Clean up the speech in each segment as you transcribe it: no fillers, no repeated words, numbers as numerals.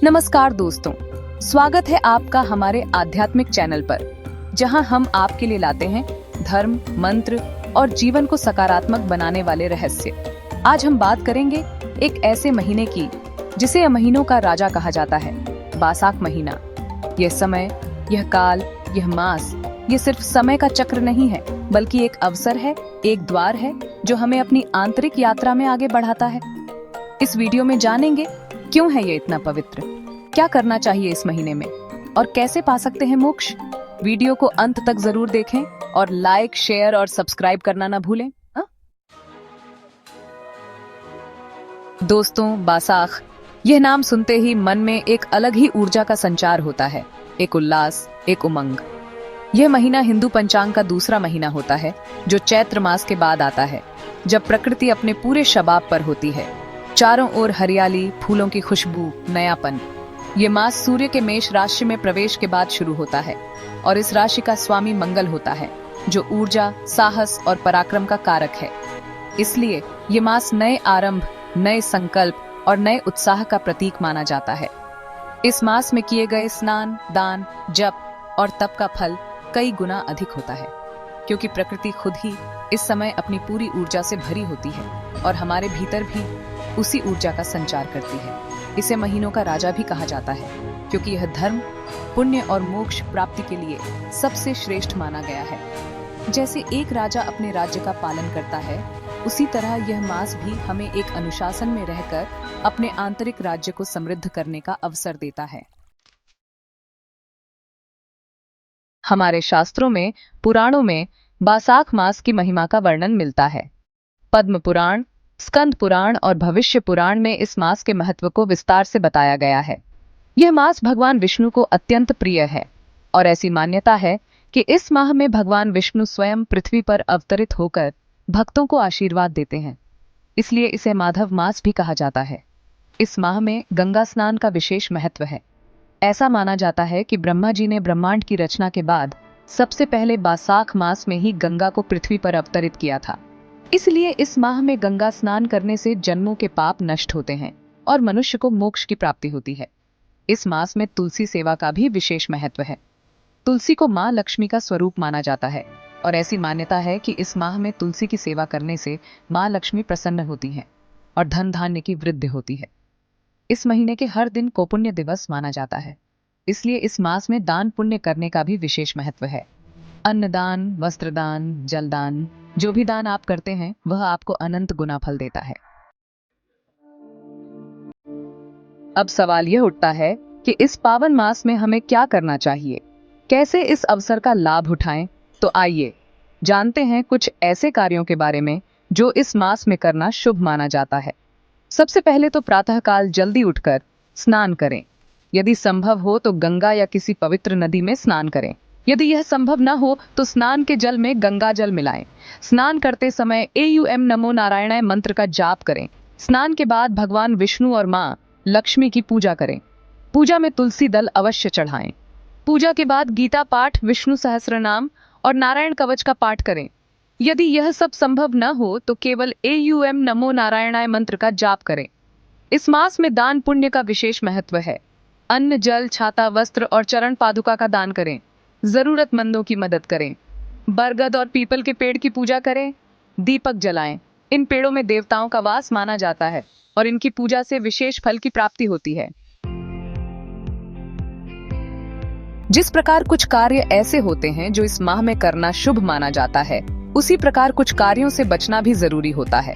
नमस्कार दोस्तों, स्वागत है आपका हमारे आध्यात्मिक चैनल पर, जहां हम आपके लिए लाते हैं धर्म, मंत्र और जीवन को सकारात्मक बनाने वाले रहस्य। आज हम बात करेंगे एक ऐसे महीने की जिसे महीनों का राजा कहा जाता है, बैसाख महीना। यह समय, यह काल, यह मास, ये सिर्फ समय का चक्र नहीं है, बल्कि एक अवसर है, एक द्वार है जो हमें अपनी आंतरिक यात्रा में आगे बढ़ाता है। इस वीडियो में जानेंगे क्यों है ये इतना पवित्र, क्या करना चाहिए इस महीने में और कैसे पा सकते हैं मोक्ष। वीडियो को अंत तक जरूर देखें और लाइक, शेयर और सब्सक्राइब करना ना भूलें। दोस्तों, बैसाख, यह नाम सुनते ही मन में एक अलग ही ऊर्जा का संचार होता है, एक उल्लास, एक उमंग। यह महीना हिंदू पंचांग का दूसरा महीना होता है, जो चैत्र मास के बाद आता है, जब प्रकृति अपने पूरे शबाब पर होती है। चारों ओर हरियाली, फूलों की खुशबू, नयापन। ये मास सूर्य के मेष राशि में प्रवेश के बाद शुरू होता है और इस राशि का स्वामी मंगल होता है, जो ऊर्जा, साहस और पराक्रम का कारक है। इसलिए ये मास नए आरंभ, नए संकल्प और नए उत्साह का प्रतीक माना जाता है। इस मास में किए गए स्नान, दान, जप और तप का फल कई गुना अधिक होता है, क्योंकि प्रकृति खुद ही इस समय अपनी पूरी ऊर्जा से भरी होती है और हमारे भीतर भी उसी ऊर्जा का संचार करती है। इसे महीनों का राजा भी कहा जाता है, क्योंकि यह धर्म, पुण्य और मोक्ष प्राप्ति के लिए सबसे श्रेष्ठ माना गया है। जैसे एक राजा अपने राज्य का पालन करता है, उसी तरह यह मास भी हमें एक अनुशासन में रहकर अपने आंतरिक राज्य को समृद्ध करने का अवसर देता है। हमारे शास्त्रों में, पुराणों में बैसाख मास की महिमा का वर्णन मिलता है। पद्म पुराण, स्कंद पुराण और भविष्य पुराण में इस मास के महत्व को विस्तार से बताया गया है। यह मास भगवान विष्णु को अत्यंत प्रिय है और ऐसी मान्यता है कि इस माह में भगवान विष्णु स्वयं पृथ्वी पर अवतरित होकर भक्तों को आशीर्वाद देते हैं। इसलिए इसे माधव मास भी कहा जाता है। इस माह में गंगा स्नान का विशेष महत्व है। ऐसा माना जाता है कि ब्रह्मा जी ने ब्रह्मांड की रचना के बाद सबसे पहले बैसाख मास में ही गंगा को पृथ्वी पर अवतरित किया था। इसलिए इस माह में गंगा स्नान करने से जन्मों के पाप नष्ट होते हैं और मनुष्य को मोक्ष की प्राप्ति होती है। इस मास में तुलसी सेवा का भी विशेष महत्व है। तुलसी को मां लक्ष्मी का स्वरूप माना जाता है और ऐसी मान्यता है कि इस माह में तुलसी की सेवा करने से मां लक्ष्मी प्रसन्न होती हैं और धन धान्य की वृद्धि होती है। इस महीने के हर दिन को पुण्य दिवस माना जाता है, इसलिए इस मास में दान पुण्य करने का भी विशेष महत्व है। अन्नदान, वस्त्रदान, जलदान, जो भी दान आप करते हैं वह आपको अनंत गुना फल देता है। अब सवाल यह उठता है कि इस पावन मास में हमें क्या करना चाहिए, कैसे इस अवसर का लाभ उठाएं। तो आइए जानते हैं कुछ ऐसे कार्यों के बारे में जो इस मास में करना शुभ माना जाता है। सबसे पहले तो प्रातःकाल जल्दी उठकर स्नान करें। यदि संभव हो तो गंगा या किसी पवित्र नदी में स्नान करें। यदि यह संभव न हो तो स्नान के जल में गंगा जल मिलाएं। स्नान करते समय एयूएम नमो नारायणाय मंत्र का जाप करें। स्नान के बाद भगवान विष्णु और मां लक्ष्मी की पूजा करें। पूजा में तुलसी दल अवश्य चढ़ाएं। पूजा के बाद गीता पाठ, विष्णु सहस्त्रनाम और नारायण कवच का पाठ करें। यदि यह सब संभव न हो तो केवल एयूएम नमो नारायणाय मंत्र का जाप करें। इस मास में दान पुण्य का विशेष महत्व है। अन्न, जल, छाता, वस्त्र और चरण पादुका का दान करें। जरूरतमंदों की मदद करें। बरगद और पीपल के पेड़ की पूजा करें। दीपक जलाएं। इन पेड़ों में देवताओं का वास माना जाता है और इनकी पूजा से विशेष फल की प्राप्ति होती है। जिस प्रकार कुछ कार्य ऐसे होते हैं जो इस माह में करना शुभ माना जाता है, उसी प्रकार कुछ कार्यों से बचना भी जरूरी होता है।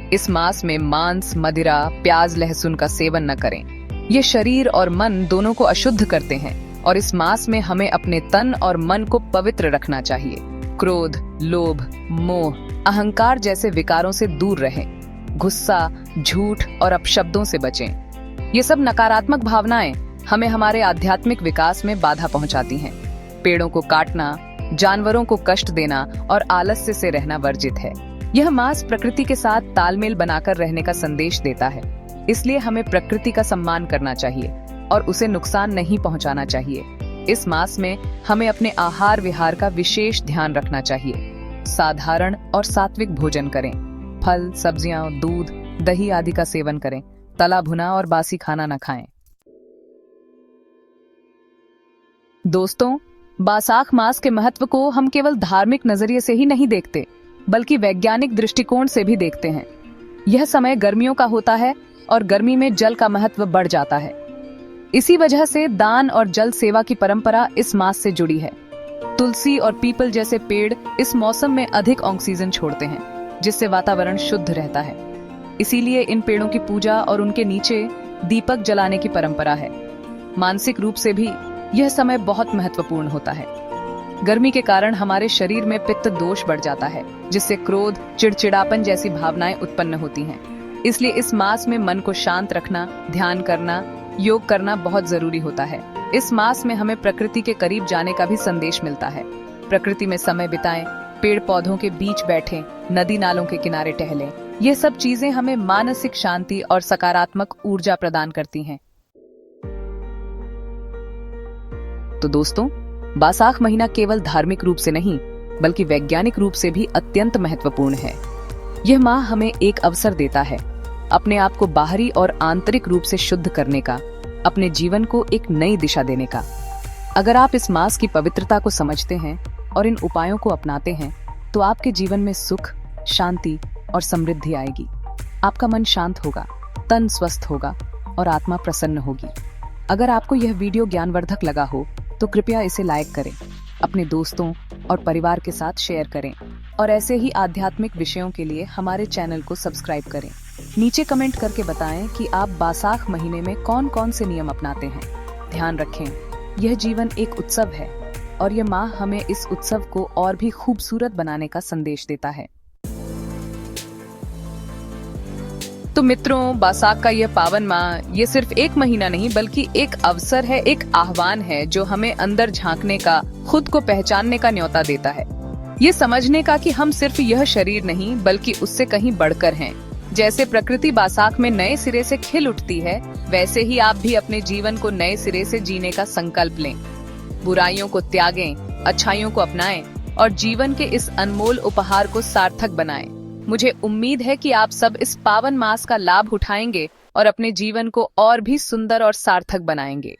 इस मास में मांस, मदिरा, प्याज, लहसुन का सेवन न करें। ये शरीर और मन दोनों को अशुद्ध करते हैं और इस मास में हमें अपने तन और मन को पवित्र रखना चाहिए। क्रोध, लोभ, मोह, अहंकार जैसे विकारों से दूर रहें। गुस्सा, झूठ और अपशब्दों से बचें। ये सब नकारात्मक भावनाएं हमें हमारे आध्यात्मिक विकास में बाधा पहुंचाती हैं। पेड़ों को काटना, जानवरों को कष्ट देना और आलस्य से रहना वर्जित है। यह मास प्रकृति के साथ तालमेल बनाकर रहने का संदेश देता है। इसलिए हमें प्रकृति का सम्मान करना चाहिए और उसे नुकसान नहीं पहुंचाना चाहिए। इस मास में हमें अपने आहार विहार का विशेष ध्यान रखना चाहिए। साधारण और सात्विक भोजन करें। फल, सब्जियां, दूध, दही आदि का सेवन करें। तला भुना और बासी खाना न खाएं। दोस्तों, बैसाख मास के महत्व को हम केवल धार्मिक नजरिए से ही नहीं देखते, बल्कि वैज्ञानिक दृष्टिकोण से भी देखते हैं। यह समय गर्मियों का होता है और गर्मी में जल का महत्व बढ़ जाता है। इसी वजह से दान और जल सेवा की परंपरा इस मास से जुड़ी है। तुलसी और पीपल जैसे पेड़ इस मौसम में अधिक ऑक्सीजन छोड़ते हैं, जिससे वातावरण शुद्ध रहता है। इसीलिए इन पेड़ों की पूजा और उनके नीचे दीपक जलाने की परंपरा है। मानसिक रूप से भी यह समय बहुत महत्वपूर्ण होता है। गर्मी के कारण हमारे शरीर में पित्त दोष बढ़ जाता है, जिससे क्रोध, चिड़चिड़ापन जैसी भावनाएं उत्पन्न होती हैं। इसलिए इस मास में मन को शांत रखना, ध्यान करना, योग करना बहुत जरूरी होता है। इस मास में हमें प्रकृति के करीब जाने का भी संदेश मिलता है। प्रकृति में समय बिताएं, पेड़ पौधों के बीच बैठें, नदी नालों के किनारे टहलें। ये सब चीजें हमें मानसिक शांति और सकारात्मक ऊर्जा प्रदान करती हैं। तो दोस्तों, बैसाख महीना केवल धार्मिक रूप से नहीं, बल्कि वैज्ञानिक रूप से भी अत्यंत महत्वपूर्ण है। यह माह हमें एक अवसर देता है अपने आप को बाहरी और आंतरिक रूप से शुद्ध करने का, अपने जीवन को एक नई दिशा देने का। अगर आप इस मास की पवित्रता को समझते हैं और इन उपायों को अपनाते हैं, तो आपके जीवन में सुख, शांति और समृद्धि आएगी। आपका मन शांत होगा, तन स्वस्थ होगा और आत्मा प्रसन्न होगी। अगर आपको यह वीडियो ज्ञानवर्धक लगा हो तो कृपया इसे लाइक करें, अपने दोस्तों और परिवार के साथ शेयर करें और ऐसे ही आध्यात्मिक विषयों के लिए हमारे चैनल को सब्सक्राइब करें। नीचे कमेंट करके बताएं कि आप बैसाख महीने में कौन कौन से नियम अपनाते हैं। ध्यान रखें, यह जीवन एक उत्सव है और यह माह हमें इस उत्सव को और भी खूबसूरत बनाने का संदेश देता है। तो मित्रों, बैसाख का यह पावन माह ये सिर्फ एक महीना नहीं, बल्कि एक अवसर है, एक आह्वान है जो हमें अंदर झांकने का, खुद को पहचानने का न्योता देता है। ये समझने का कि हम सिर्फ यह शरीर नहीं, बल्कि उससे कहीं बढ़कर हैं। जैसे प्रकृति बैसाख में नए सिरे से खिल उठती है, वैसे ही आप भी अपने जीवन को नए सिरे से जीने का संकल्प लें। बुराइयों को त्यागें, अच्छाइयों को अपनाएं और जीवन के इस अनमोल उपहार को सार्थक बनाएं। मुझे उम्मीद है कि आप सब इस पावन मास का लाभ उठाएंगे और अपने जीवन को और भी सुंदर और सार्थक बनाएंगे।